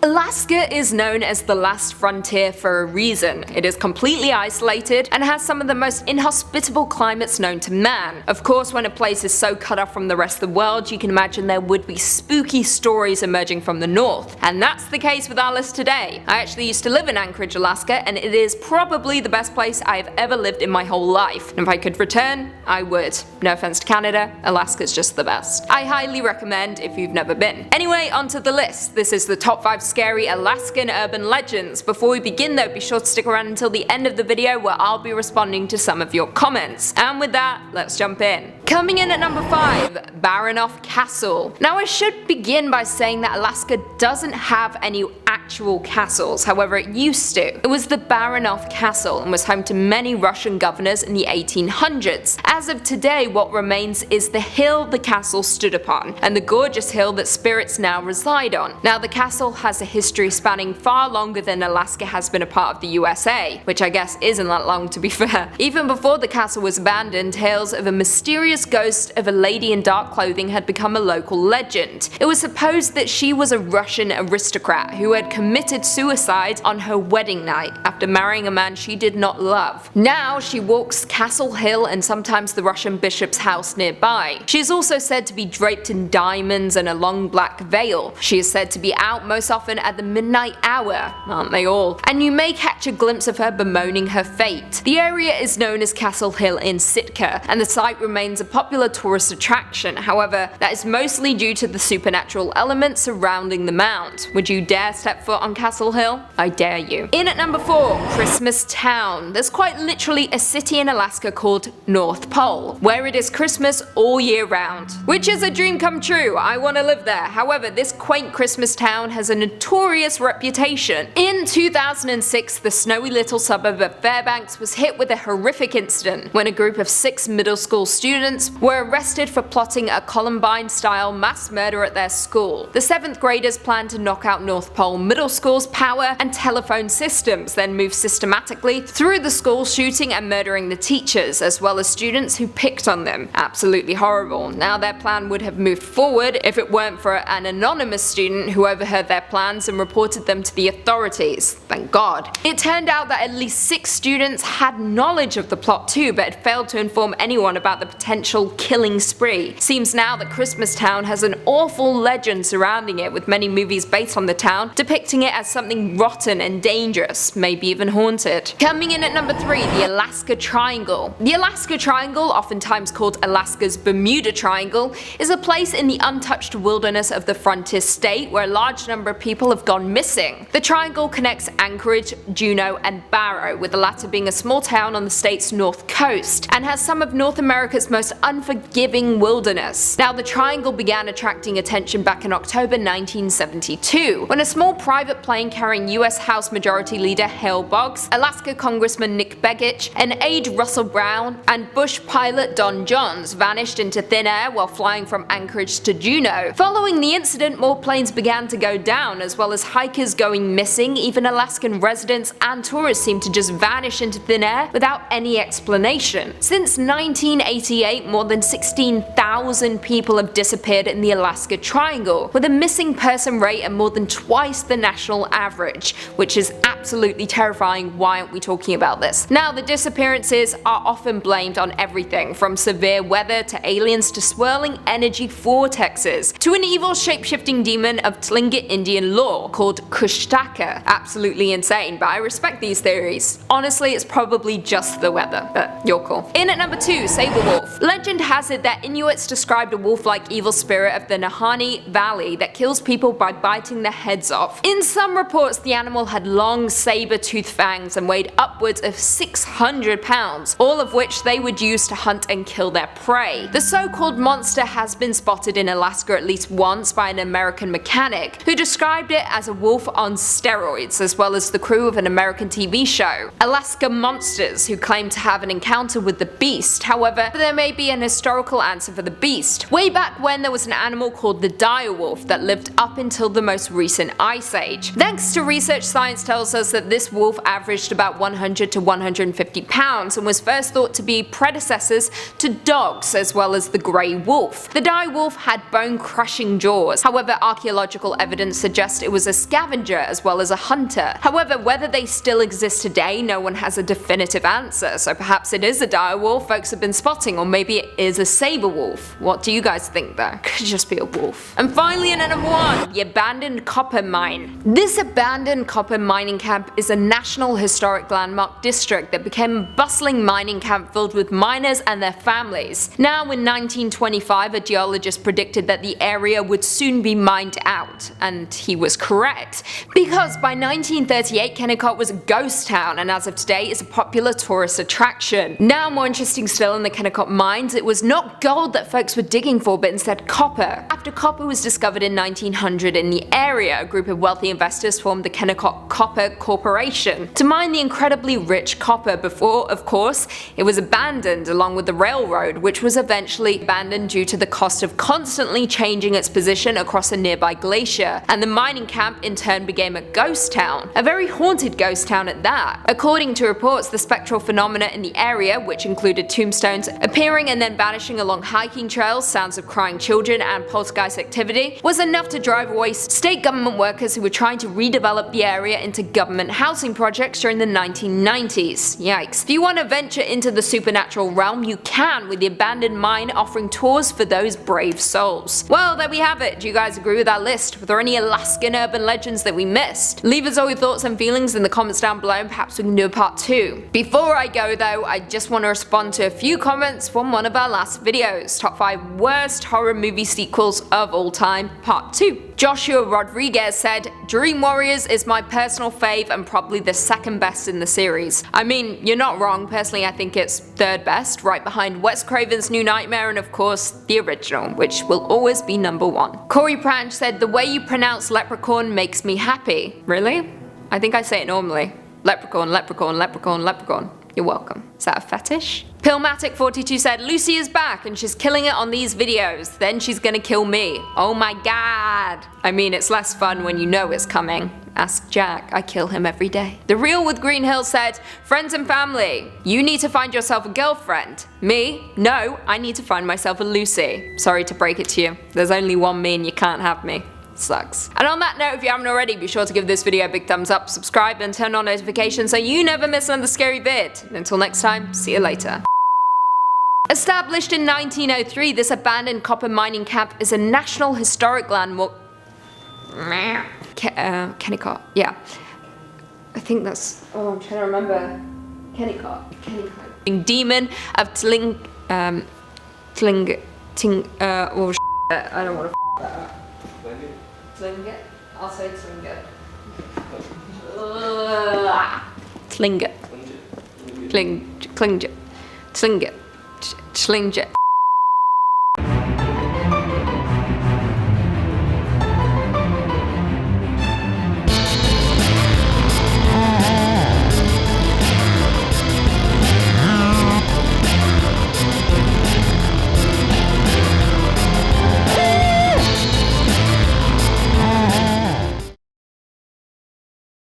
Alaska is known as the last frontier for a reason. It is completely isolated and has some of the most inhospitable climates known to man. Of course, when a place is so cut off from the rest of the world, you can imagine there would be spooky stories emerging from the north. And that's the case with our list today. I actually used to live in Anchorage, Alaska, and it is probably the best place I've ever lived in my whole life. And if I could return, I would. No offense to Canada, Alaska's just the best. I highly recommend if you've never been. Anyway, onto the list. This is the top 5 Scary Alaskan Urban Legends. Before we begin though, be sure to stick around until the end of the video where I'll be responding to some of your comments. And with that, let's jump in. Coming in at number 5, Baranof Castle. Now I should begin by saying that Alaska doesn't have any actual castles, however it used to. It was the Baranof Castle and was home to many Russian governors in the 1800s. As of today, what remains is the hill the castle stood upon, and the gorgeous hill that spirits now reside on. Now the castle has a history spanning far longer than Alaska has been a part of the USA, which I guess isn't that long to be fair. Even before the castle was abandoned, tales of a mysterious ghost of a lady in dark clothing had become a local legend. It was supposed that she was a Russian aristocrat who had committed suicide on her wedding night after marrying a man she did not love. Now she walks Castle Hill and sometimes the Russian bishop's house nearby. She is also said to be draped in diamonds and a long black veil. She is said to be out most often at the midnight hour, aren't they all? And you may catch a glimpse of her bemoaning her fate. The area is known as Castle Hill in Sitka, and the site remains a popular tourist attraction. However, that is mostly due to the supernatural elements surrounding the mound. Would you dare step foot on Castle Hill? I dare you. In at number 4, Christmas Town. There's quite literally a city in Alaska called North Pole, where it is Christmas all year round. Which is a dream come true, I want to live there. However, this quaint Christmas town has a notorious reputation. In 2006, the snowy little suburb of Fairbanks was hit with a horrific incident when a group of 6 middle school students were arrested for plotting a Columbine-style mass murder at their school. The 7th graders planned to knock out North Pole Middle School's power and telephone systems, then move systematically through the school, shooting and murdering the teachers, as well as students who picked on them. Absolutely horrible. Now their plan would have moved forward if it weren't for an anonymous student who overheard their plans and reported them to the authorities. Thank God. It turned out that at least 6 students had knowledge of the plot too, but had failed to inform anyone about the potential killing spree. Seems now that Christmas Town has an awful legend surrounding it, with many movies based on the town depicting it as something rotten and dangerous, maybe even haunted. Coming in at number 3, the Alaska Triangle. The Alaska Triangle, oftentimes called Alaska's Bermuda Triangle, is a place in the untouched wilderness of the frontier state where a large number of people have gone missing. The triangle connects Anchorage, Juneau, and Barrow, with the latter being a small town on the state's north coast, and has some of North America's most unforgiving wilderness. Now the triangle began attracting attention back in October 1972, when a small private plane carrying US House Majority Leader Hale Boggs, Alaska Congressman Nick Begich, and aide Russell Brown, and Bush pilot Don Johns vanished into thin air while flying from Anchorage to Juneau. Following the incident, more planes began to go down, as well as hikers going missing. Even Alaskan residents and tourists seemed to just vanish into thin air without any explanation. Since 1988, more than 16,000 people have disappeared in the Alaska Triangle, with a missing person rate at more than twice the national average, which is absolutely terrifying. Why aren't we talking about this? Now, the disappearances are often blamed on everything from severe weather to aliens to swirling energy vortexes to an evil shape-shifting demon of Tlingit Indian lore called Kushtaka. Absolutely insane, but I respect these theories. Honestly, it's probably just the weather, but you're cool. In at number 2, Saberwolf. Legend has it that Inuits described a wolf-like evil spirit of the Nahanni Valley that kills people by biting their heads off. In some reports, the animal had long saber-toothed fangs and weighed upwards of 600 pounds, all of which they would use to hunt and kill their prey. The so-called monster has been spotted in Alaska at least once by an American mechanic, who described it as a wolf on steroids, as well as the crew of an American TV show, Alaska Monsters, who claimed to have an encounter with the beast. However, there may be an historical answer for the beast. Way back when, there was an animal called the direwolf that lived up until the most recent ice age. Thanks to research, science tells us that this wolf averaged about 100 to 150 pounds and was first thought to be predecessors to dogs as well as the grey wolf. The direwolf had bone-crushing jaws, however archaeological evidence suggests it was a scavenger as well as a hunter. However, whether they still exist today, no one has a definitive answer, so perhaps it is a direwolf folks have been spotting, or maybe it is a saber wolf. What do you guys think though? Could just be a wolf. And finally, in at number 1, the abandoned copper mine. This abandoned copper mining camp is a National Historic Landmark district that became a bustling mining camp filled with miners and their families. Now, in 1925, a geologist predicted that the area would soon be mined out, and he was correct, because by 1938 Kennecott was a ghost town, and as of today is a popular tourist attraction. Now, more interesting still, in the Kennecott mines, it was not gold that folks were digging for, but instead copper. After copper was discovered in 1900 in the area, a group of wealthy investors formed the Kennecott Copper Corporation to mine the incredibly rich copper before, of course, it was abandoned along with the railroad, which was eventually abandoned due to the cost of constantly changing its position across a nearby glacier, and the mining camp in turn became a ghost town, a very haunted ghost town at that. According to reports, the spectral phenomena in the area, which included tombstones appearing and then vanishing along hiking trails, sounds of crying children, and poltergeist activity, was enough to drive away state government workers who were trying to redevelop the area into government housing projects during the 1990s. Yikes. If you want to venture into the supernatural realm, you can, with the abandoned mine offering tours for those brave souls. Well, there we have it. Do you guys agree with our list? Were there any Alaskan urban legends that we missed? Leave us all your thoughts and feelings in the comments down below, and perhaps we can do a part 2. Before I go though, I just want to respond to a few comments from one of our last videos, top 5 worst horror movie sequels of all time, part 2. Joshua Rodriguez said, Dream Warriors is my personal fave and probably the second best in the series. I mean, you're not wrong. Personally, I think it's third best, right behind Wes Craven's New Nightmare and of course the original, which will always be number 1. Corey Pranch said, the way you pronounce leprechaun makes me happy. Really? I think I say it normally. Leprechaun, leprechaun, leprechaun, leprechaun. You're welcome. Is that a fetish? Pillmatic42 said, Lucy is back and she's killing it on these videos. Then she's gonna kill me. Oh my god. I mean, it's less fun when you know it's coming. Ask Jack, I kill him every day. The Real with Green Hill said, friends and family, you need to find yourself a girlfriend. Me? No, I need to find myself a Lucy. Sorry to break it to you. There's only one me and you can't have me. Sucks. And on that note, if you haven't already, be sure to give this video a big thumbs up, subscribe, and turn on notifications so you never miss another scary vid. And until next time, see you later. Established in 1903, this abandoned copper mining camp is a National Historic Landmark. Kennecott, yeah. I think that's. Oh, I'm trying to remember. Kennecott. Demon of I don't want to that up. Tlingit? I'll say Tlingit. Tlingit. Tlingit. Tlingit. Tlingit.